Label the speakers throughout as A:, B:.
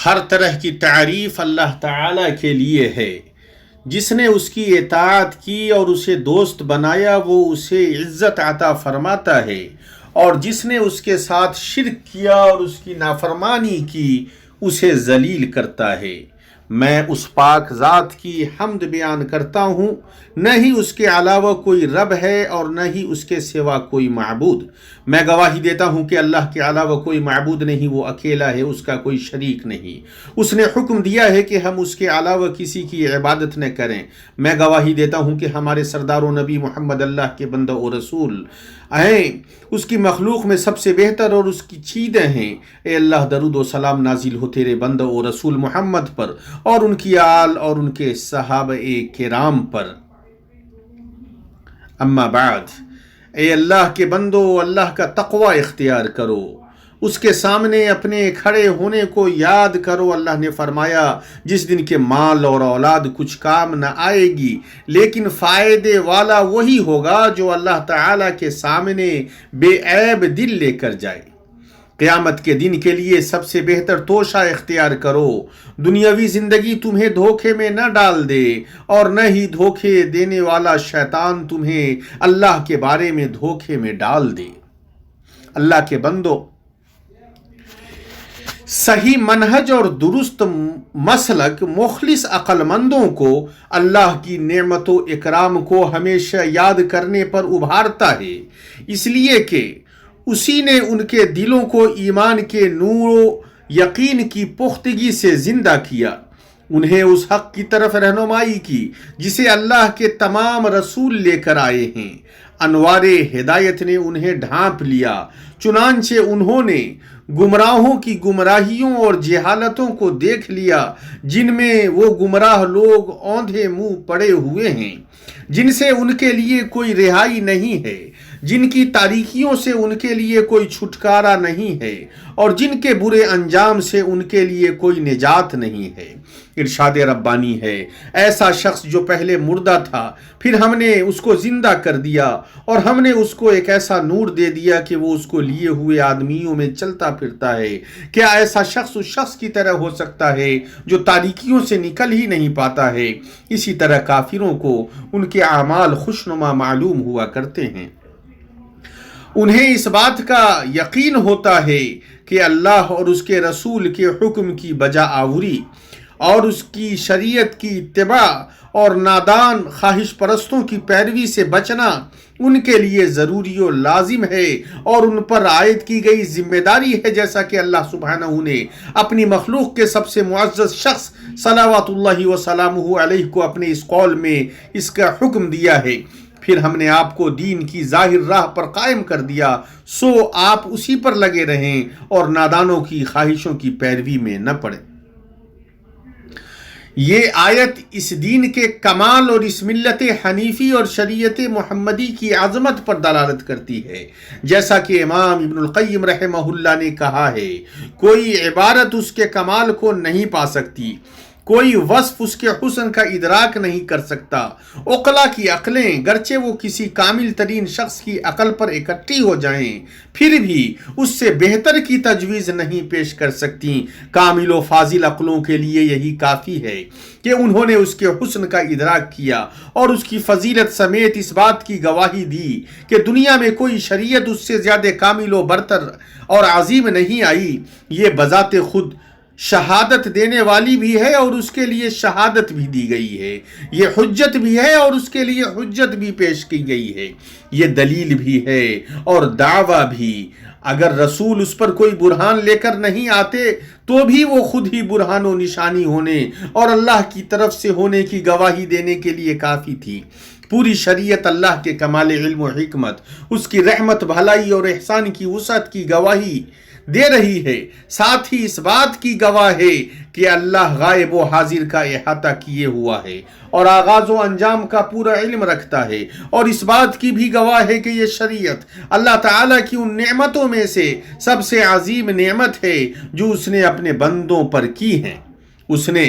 A: ہر طرح کی تعریف اللہ تعالیٰ کے لیے ہے۔ جس نے اس کی اطاعت کی اور اسے دوست بنایا وہ اسے عزت عطا فرماتا ہے، اور جس نے اس کے ساتھ شرک کیا اور اس کی نافرمانی کی اسے ذلیل کرتا ہے۔ میں اس پاک ذات کی حمد بیان کرتا ہوں، نہ ہی اس کے علاوہ کوئی رب ہے اور نہ ہی اس کے سوا کوئی معبود۔ میں گواہی دیتا ہوں کہ اللہ کے علاوہ کوئی معبود نہیں، وہ اکیلا ہے، اس کا کوئی شریک نہیں۔ اس نے حکم دیا ہے کہ ہم اس کے علاوہ کسی کی عبادت نہ کریں۔ میں گواہی دیتا ہوں کہ ہمارے سردار و نبی محمد اللہ کے بندہ و رسول ہیں، اس کی مخلوق میں سب سے بہتر اور اس کی چیزیں ہیں۔ اے اللہ، درود و سلام نازل ہو تیرے بندہ و رسول محمد پر اور ان کی آل اور ان کے صحابہ کرام پر۔ اما بعد، اے اللہ کے بندو، اللہ کا تقوی اختیار کرو، اس کے سامنے اپنے کھڑے ہونے کو یاد کرو۔ اللہ نے فرمایا، جس دن کے مال اور اولاد کچھ کام نہ آئے گی، لیکن فائدے والا وہی ہوگا جو اللہ تعالیٰ کے سامنے بے عیب دل لے کر جائے۔ قیامت کے دن کے لیے سب سے بہتر توشہ اختیار کرو۔ دنیاوی زندگی تمہیں دھوکے میں نہ ڈال دے، اور نہ ہی دھوکے دینے والا شیطان تمہیں اللہ کے بارے میں دھوکے میں ڈال دے۔ اللہ کے بندو، صحیح منہج اور درست مسلک مخلص عقل مندوں کو اللہ کی نعمت و اکرام کو ہمیشہ یاد کرنے پر ابھارتا ہے، اس لیے کہ اسی نے ان کے دلوں کو ایمان کے نور و یقین کی پختگی سے زندہ کیا، انہیں اس حق کی طرف رہنمائی کی جسے اللہ کے تمام رسول لے کر آئے ہیں۔ انوار ہدایت نے انہیں ڈھانپ لیا، چنانچہ انہوں نے گمراہوں کی گمراہیوں اور جہالتوں کو دیکھ لیا، جن میں وہ گمراہ لوگ اوندھے منہ پڑے ہوئے ہیں، جن سے ان کے لیے کوئی رہائی نہیں ہے، جن کی تاریکیوں سے ان کے لیے کوئی چھٹکارا نہیں ہے، اور جن کے برے انجام سے ان کے لیے کوئی نجات نہیں ہے۔ ارشاد ربانی ہے، ایسا شخص جو پہلے مردہ تھا، پھر ہم نے اس کو زندہ کر دیا، اور ہم نے اس کو ایک ایسا نور دے دیا کہ وہ اس کو لیے ہوئے آدمیوں میں چلتا پھرتا ہے۔ کیا ایسا شخص اس شخص کی طرح ہو سکتا ہے جو تاریکیوں سے نکل ہی نہیں پاتا ہے؟ اسی طرح کافروں کو ان کے اعمال خوشنما معلوم ہوا کرتے ہیں۔ انہیں اس بات کا یقین ہوتا ہے کہ اللہ اور اس کے رسول کے حکم کی بجا آوری اور اس کی شریعت کی اتباع اور نادان خواہش پرستوں کی پیروی سے بچنا ان کے لیے ضروری و لازم ہے اور ان پر عائد کی گئی ذمہ داری ہے، جیسا کہ اللہ سبحانہ نے اپنی مخلوق کے سب سے معزز شخص صلوات اللہ وسلامہ علیہ کو اپنے اس قول میں اس کا حکم دیا ہے۔ پھر ہم نے آپ کو دین کی ظاہر راہ پر قائم کر دیا، سو آپ اسی پر لگے رہیں اور نادانوں کی خواہشوں کی پیروی میں نہ پڑیں۔ یہ آیت اس دین کے کمال اور اس ملت حنیفی اور شریعت محمدی کی عظمت پر دلالت کرتی ہے۔ جیسا کہ امام ابن القیم رحمہ اللہ نے کہا ہے، کوئی عبارت اس کے کمال کو نہیں پا سکتی، کوئی وصف اس کے حسن کا ادراک نہیں کر سکتا۔ عقلاء کی عقلیں گرچہ وہ کسی کامل ترین شخص کی عقل پر اکٹھی ہو جائیں، پھر بھی اس سے بہتر کی تجویز نہیں پیش کر سکتی۔ کامل و فاضل عقلوں کے لیے یہی کافی ہے کہ انہوں نے اس کے حسن کا ادراک کیا اور اس کی فضیلت سمیت اس بات کی گواہی دی کہ دنیا میں کوئی شریعت اس سے زیادہ کامل و برتر اور عظیم نہیں آئی۔ یہ بذات خود شہادت دینے والی بھی ہے اور اس کے لیے شہادت بھی دی گئی ہے، یہ حجت بھی ہے اور اس کے لیے حجت بھی پیش کی گئی ہے، یہ دلیل بھی ہے اور دعویٰ بھی۔ اگر رسول اس پر کوئی برہان لے کر نہیں آتے تو بھی وہ خود ہی برہان و نشانی ہونے اور اللہ کی طرف سے ہونے کی گواہی دینے کے لیے کافی تھی۔ پوری شریعت اللہ کے کمال علم و حکمت، اس کی رحمت، بھلائی اور احسان کی وسعت کی گواہی دے رہی ہے، ساتھ ہی اس بات کی گواہ ہے کہ اللہ غائب و حاضر کا احاطہ کیے ہوا ہے اور آغاز و انجام کا پورا علم رکھتا ہے، اور اس بات کی بھی گواہ ہے کہ یہ شریعت اللہ تعالیٰ کی ان نعمتوں میں سے سب سے عظیم نعمت ہے جو اس نے اپنے بندوں پر کی ہیں۔ اس نے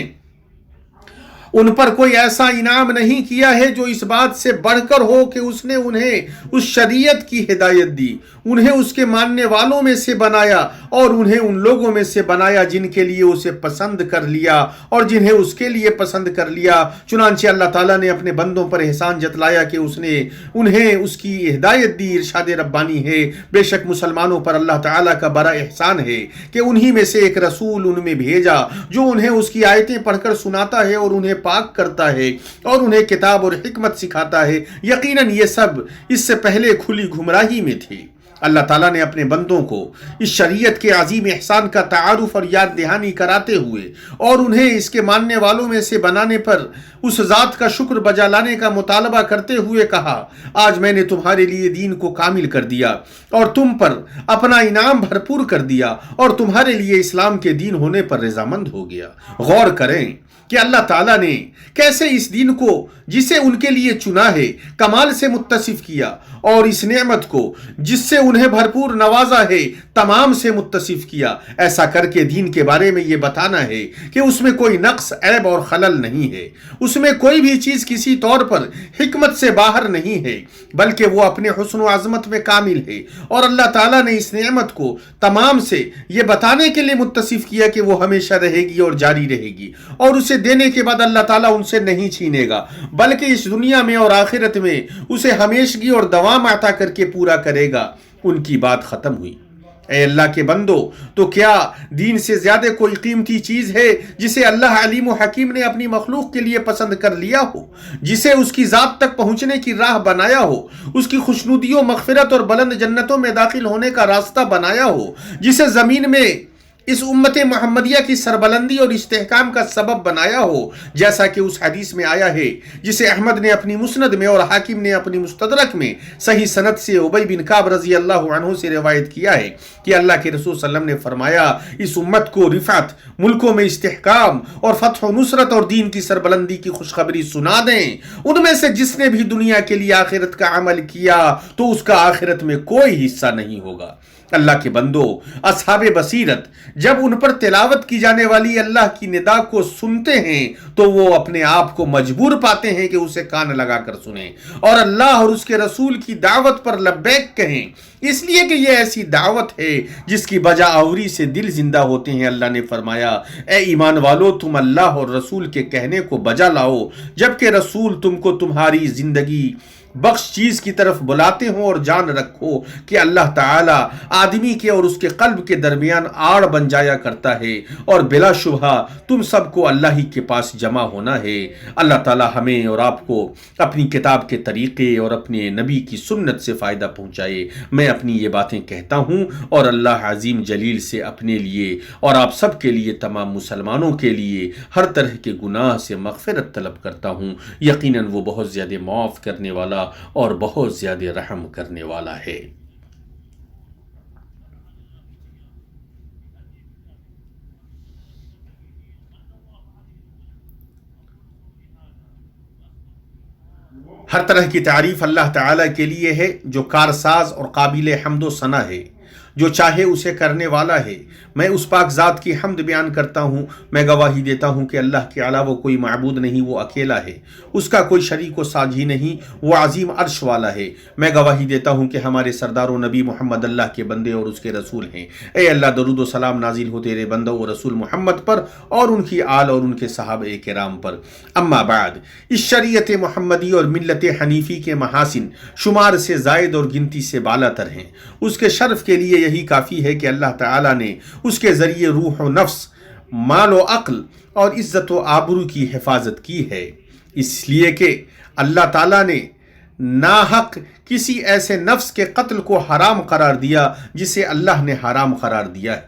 A: ان پر کوئی ایسا انعام نہیں کیا ہے جو اس بات سے بڑھ کر ہو کہ اس نے انہیں اس شریعت کی ہدایت دی، انہیں اس کے ماننے والوں میں سے بنایا اور انہیں ان لوگوں میں سے بنایا جن کے لیے اسے پسند کر لیا اور جنہیں اس کے لیے پسند کر لیا۔ چنانچہ اللہ تعالیٰ نے اپنے بندوں پر احسان جتلایا کہ اس نے انہیں اس کی ہدایت دی، ارشاد ربانی ہے، بے شک مسلمانوں پر اللہ تعالیٰ کا بڑا احسان ہے کہ انہی میں سے ایک رسول ان میں بھیجا جو انہیں اس کی آیتیں پڑھ کر سناتا ہے اور انہیں پاک کرتا ہے اور انہیں کتاب اور حکمت سکھاتا ہے۔ یقیناً یہ سب اس سے پہلے کھلی گمراہی میں تھے۔ اللہ تعالیٰ نے اپنے بندوں کو اس شریعت کے عظیم احسان کا تعارف اور یاد دہانی کراتے ہوئے اور انہیں اس کے ماننے والوں میں سے بنانے پر اس ذات کا شکر بجا لانے کا مطالبہ کرتے ہوئے کہا، آج میں نے تمہارے لیے دین کو کامل کر دیا اور تم پر اپنا انعام بھرپور کر دیا اور تمہارے لیے اسلام کے دین ہونے پر رضامند ہو گیا۔ غور کریں کہ اللہ تعالیٰ نے کیسے اس دین کو جسے ان کے لیے چنا ہے کمال سے متصف کیا اور اس نعمت کو جس سے انہیں بھرپور نوازا ہے تمام سے متصف کیا۔ ایسا کر کے دین کے بارے میں یہ بتانا ہے کہ اس میں کوئی نقص، عیب اور خلل نہیں ہے، اس میں کوئی بھی چیز کسی طور پر حکمت سے باہر نہیں ہے، بلکہ وہ اپنے حسن و عظمت میں کامل ہے۔ اور اللہ تعالیٰ نے اس نعمت کو تمام سے یہ بتانے کے لیے متصف کیا کہ وہ ہمیشہ رہے گی اور جاری رہے گی، اور اسے دینے کے بعد اللہ تعالیٰ ان سے نہیں چھینے گا، بلکہ اس دنیا میں اور آخرت میں اسے ہمیشگی اور دوام عطا کر کے پورا کرے گا۔ ان کی بات ختم ہوئی۔ اے اللہ کے بندو، تو کیا دین سے زیادہ کوئی قیمتی چیز ہے جسے اللہ علیم و حکیم نے اپنی مخلوق کے لیے پسند کر لیا ہو، جسے اس کی ذات تک پہنچنے کی راہ بنایا ہو، اس کی خوشنودی و مغفرت اور بلند جنتوں میں داخل ہونے کا راستہ بنایا ہو، جسے زمین میں اس امت محمدیہ کی سربلندی اور استحکام کا سبب بنایا ہو، جیسا کہ اس حدیث میں آیا ہے جسے احمد نے اپنی مسند میں اور حاکم نے اپنی مستدرک میں صحیح سند سے ابی بن کعب رضی اللہ عنہ سے روایت کیا ہے کہ اللہ کے رسول صلی اللہ علیہ وسلم نے فرمایا، اس امت کو رفعت، ملکوں میں استحکام اور فتح و نصرت اور دین کی سربلندی کی خوشخبری سنا دیں۔ ان میں سے جس نے بھی دنیا کے لیے آخرت کا عمل کیا تو اس کا آخرت میں کوئی حصہ نہیں ہوگا۔ اللہ کے بندو، اصحاب بصیرت جب ان پر تلاوت کی جانے والی اللہ کی ندا کو سنتے ہیں تو وہ اپنے آپ کو مجبور پاتے ہیں کہ اسے کان لگا کر سنیں اور اللہ اور اس کے رسول کی دعوت پر لبیک کہیں، اس لیے کہ یہ ایسی دعوت ہے جس کی بجا آوری سے دل زندہ ہوتے ہیں۔ اللہ نے فرمایا، اے ایمان والو، تم اللہ اور رسول کے کہنے کو بجا لاؤ جبکہ رسول تم کو تمہاری زندگی بخش چیز کی طرف بلاتے ہوں، اور جان رکھو کہ اللہ تعالی آدمی کے اور اس کے قلب کے درمیان آڑ بن جایا کرتا ہے، اور بلا شبہ تم سب کو اللہ ہی کے پاس جمع ہونا ہے۔ اللہ تعالی ہمیں اور آپ کو اپنی کتاب کے طریقے اور اپنے نبی کی سنت سے فائدہ پہنچائے۔ میں اپنی یہ باتیں کہتا ہوں اور اللہ عظیم جلیل سے اپنے لیے اور آپ سب کے لیے، تمام مسلمانوں کے لیے، ہر طرح کے گناہ سے مغفرت طلب کرتا ہوں۔ یقیناً وہ بہت زیادہ معاف کرنے والا اور بہت زیادہ رحم کرنے والا ہے۔ ہر طرح کی تعریف اللہ تعالیٰ کے لیے ہے جو کارساز اور قابل حمد و ثنا ہے، جو چاہے اسے کرنے والا ہے۔ میں اس پاک ذات کی حمد بیان کرتا ہوں، میں گواہی دیتا ہوں کہ اللہ کے علاوہ کوئی معبود نہیں، وہ اکیلا ہے، اس کا کوئی شریک و ساجھی نہیں، وہ عظیم عرش والا ہے۔ میں گواہی دیتا ہوں کہ ہمارے سردار و نبی محمد اللہ کے بندے اور اس کے رسول ہیں۔ اے اللہ، درود و سلام نازل ہو تیرے بندوں و رسول محمد پر اور ان کی آل اور ان کے صحابہ کرام پر۔ اما بعد، اس شریعت محمدی اور ملت حنیفی کے محاسن شمار سے زائد اور گنتی سے بالا تر ہیں۔ اس کے شرف کے لیے یہی کافی ہے کہ اللہ تعالیٰ نے اس کے ذریعے روح و نفس، مال و عقل اور عزت و آبرو کی حفاظت کی ہے، اس لیے کہ اللہ تعالیٰ نے ناحق کسی ایسے نفس کے قتل کو حرام قرار دیا جسے اللہ نے حرام قرار دیا ہے۔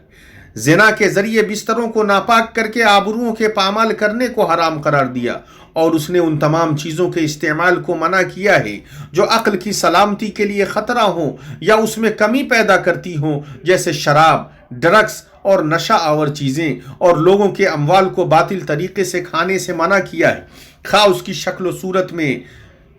A: زنا کے ذریعے بستروں کو ناپاک کر کے آبروؤں کے پامال کرنے کو حرام قرار دیا، اور اس نے ان تمام چیزوں کے استعمال کو منع کیا ہے جو عقل کی سلامتی کے لیے خطرہ ہوں یا اس میں کمی پیدا کرتی ہوں، جیسے شراب، ڈرگس اور نشہ آور چیزیں، اور لوگوں کے اموال کو باطل طریقے سے کھانے سے منع کیا ہے، خواہ اس کی شکل و صورت میں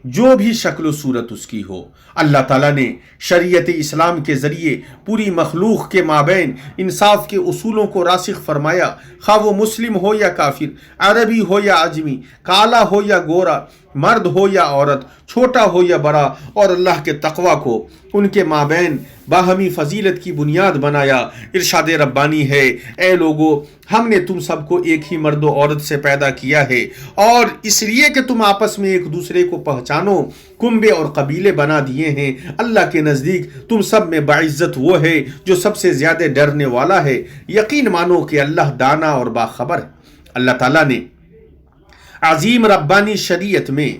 A: جو بھی شکل و صورت اس کی ہو۔ اللہ تعالیٰ نے شریعت اسلام کے ذریعے پوری مخلوق کے مابین انصاف کے اصولوں کو راسخ فرمایا، خواہ وہ مسلم ہو یا کافر، عربی ہو یا عجمی، کالا ہو یا گورا، مرد ہو یا عورت، چھوٹا ہو یا بڑا، اور اللہ کے تقوی کو ان کے مابین باہمی فضیلت کی بنیاد بنایا۔ ارشاد ربانی ہے، اے لوگو، ہم نے تم سب کو ایک ہی مرد و عورت سے پیدا کیا ہے، اور اس لیے کہ تم آپس میں ایک دوسرے کو پہچانو، کنبے اور قبیلے بنا دیے ہیں۔ اللہ کے نزدیک تم سب میں باعزت وہ ہے جو سب سے زیادہ ڈرنے والا ہے۔ یقین مانو کہ اللہ دانا اور باخبر ہے۔ اللہ تعالیٰ نے عظیم ربانی شریعت میں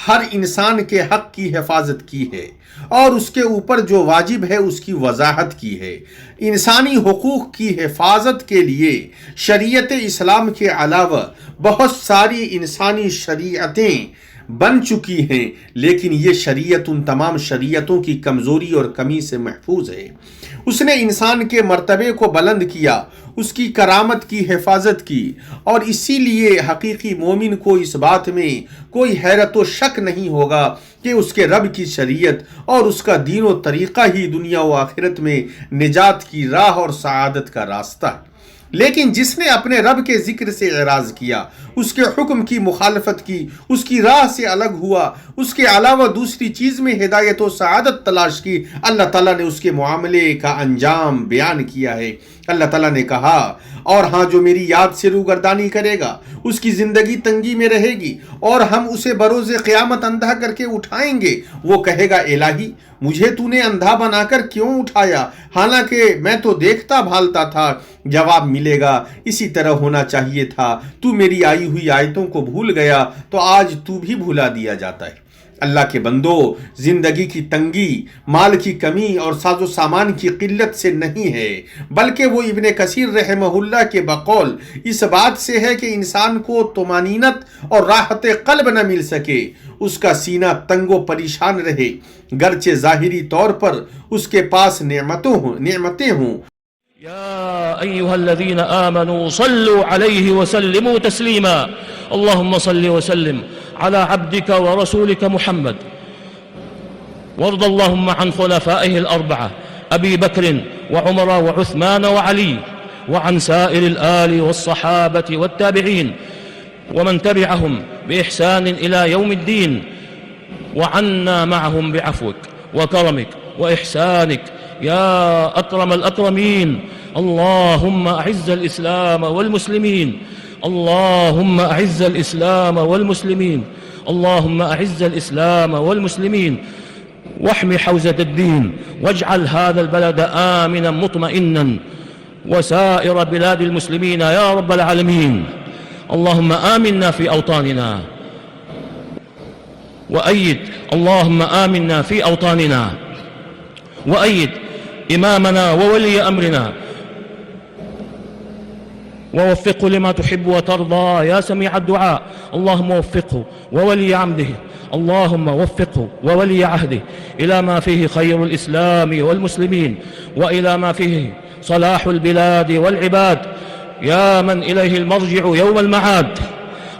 A: ہر انسان کے حق کی حفاظت کی ہے اور اس کے اوپر جو واجب ہے اس کی وضاحت کی ہے۔ انسانی حقوق کی حفاظت کے لیے شریعت اسلام کے علاوہ بہت ساری انسانی شریعتیں بن چکی ہیں، لیکن یہ شریعت ان تمام شریعتوں کی کمزوری اور کمی سے محفوظ ہے۔ اس نے انسان کے مرتبے کو بلند کیا، اس کی کرامت کی حفاظت کی، اور اسی لیے حقیقی مومن کو اس بات میں کوئی حیرت و شک نہیں ہوگا کہ اس کے رب کی شریعت اور اس کا دین و طریقہ ہی دنیا و آخرت میں نجات کی راہ اور سعادت کا راستہ ہے۔ لیکن جس نے اپنے رب کے ذکر سے اعراض کیا، اس کے حکم کی مخالفت کی، اس کی راہ سے الگ ہوا، اس کے علاوہ دوسری چیز میں ہدایت و سعادت تلاش کی، اللہ تعالیٰ نے اس کے معاملے کا انجام بیان کیا ہے۔ اللہ تعالیٰ نے کہا، اور ہاں جو میری یاد سے روگردانی کرے گا اس کی زندگی تنگی میں رہے گی، اور ہم اسے بروز قیامت اندھا کر کے اٹھائیں گے۔ وہ کہے گا، الہی مجھے تو نے اندھا بنا کر کیوں اٹھایا، حالانکہ میں تو دیکھتا بھالتا تھا۔ جواب ملے گا، اسی طرح ہونا چاہیے تھا، تو میری آئی ہوئی آیتوں کو بھول گیا تو آج تو بھی بھلا دیا جاتا ہے۔ اللہ کے بندو، زندگی کی تنگی مال کی کمی اور ساز و سامان کی قلت سے نہیں ہے، بلکہ وہ ابن کثیر رحمہ اللہ کے بقول اس بات سے ہے کہ انسان کو طمانینت اور راحت قلب نہ مل سکے، اس کا سینہ تنگ و پریشان رہے، گرچہ ظاہری طور پر اس کے پاس نعمتیں ہوں۔
B: يا أيها الذين آمنوا صلوا عليه وسلموا تسليما اللهم صل وسلم على عبدك ورسولك محمد وارض اللهم عن خلفائه الأربعة أبي بكر وعمر وعثمان وعلي وعن سائر الآل والصحابة والتابعين ومن تبعهم بإحسان إلى يوم الدين وعنا معهم بعفوك وكرمك وإحسانك يا أكرم الأكرمين. اللهم أعز الإسلام والمسلمين، اللهم أعز الإسلام والمسلمين، اللهم أعز الإسلام والمسلمين، واحم حوزة الدين، واجعل هذا البلد آمنا مطمئنا وسائر بلاد المسلمين يا رب العالمين. اللهم آمنا في أوطاننا وأيد، اللهم آمنا في أوطاننا وأيد إمامنا وولي أمرنا ووفقه لما تحب وترضى يا سميع الدعاء. اللهم وفقه وولي عهده، اللهم وفقه وولي عهده إلى ما فيه خير الإسلام والمسلمين وإلى ما فيه صلاح البلاد والعباد يا من إليه المرجع يوم المعاد.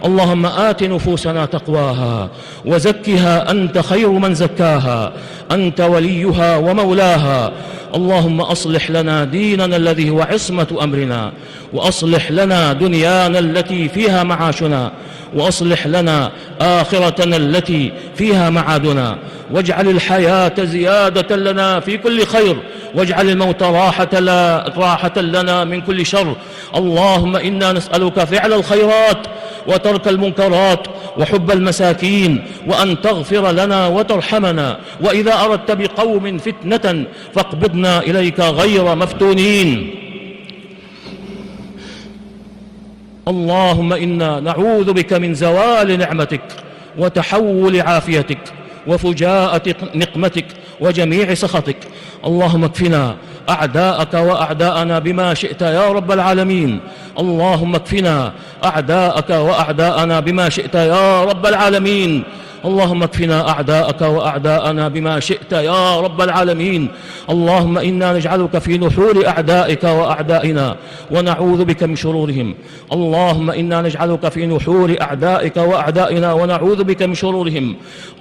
B: اللهم آت نفوسنا تقواها وزكها أنت خير من زكاها، أنت وليها ومولاها. اللهم أصلح لنا ديننا الذي هو عصمة أمرنا، وأصلح لنا دنيانا التي فيها معاشنا، وأصلح لنا آخرتنا التي فيها معادنا، واجعل الحياة زيادة لنا في كل خير، واجعل الموت راحة لنا من كل شر. اللهم إنا نسألك فعل الخيرات وترك المنكرات وحب المساكين، وأن تغفر لنا وترحمنا، وإذا أردت بقوم فتنة فاقبضنا إليك غير مفتونين. اللهم إنا نعوذ بك من زوال نعمتك وتحول عافيتك وفجاءة نقمتك وجميع سخطك. اللهم اكفنا أعداءك وأعداءنا بما شئت يا رب العالمين. اللهم اكفنا أعداءك وأعداءنا بما شئت يا رب العالمين. اللهم اكفنا أعداءك وأعداءنا بما شئت يا رب العالمين. اللهم إنا نجعلك في نحور أعدائك وأعدائنا ونعوذ بك من شرورهم. اللهم إنا نجعلك في نحور أعدائك وأعدائنا ونعوذ بك من شرورهم.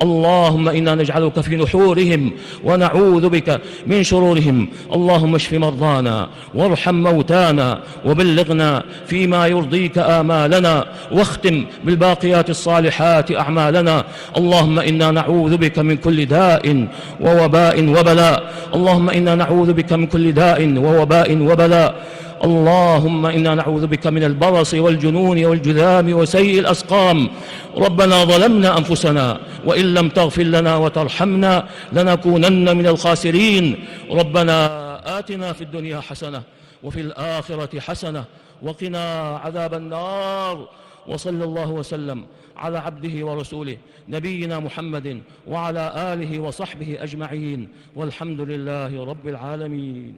B: اللهم إنا نجعلك في نحورهم ونعوذ بك من شرورهم. اللهم اشف مرضانا وارحم موتانا وبلغنا فيما يرضيك آمالنا، واختم بالباقيات الصالحات أعمالنا. اللهم إنا نعوذ بك من كل داء ووباء وبلاء. اللهم إنا نعوذ بك من كل داء ووباء وبلاء. اللهم إنا نعوذ بك من البرص والجنون والجذام وسيء الأسقام. ربنا ظلمنا أنفسنا وإن لم تغفر لنا وترحمنا لنكونن من الخاسرين. ربنا آتنا في الدنيا حسنة وفي الآخرة حسنة وقنا عذاب النار. وصلى الله وسلم على عبده ورسوله نبينا محمد وعلى آله وصحبه أجمعين، والحمد لله رب العالمين.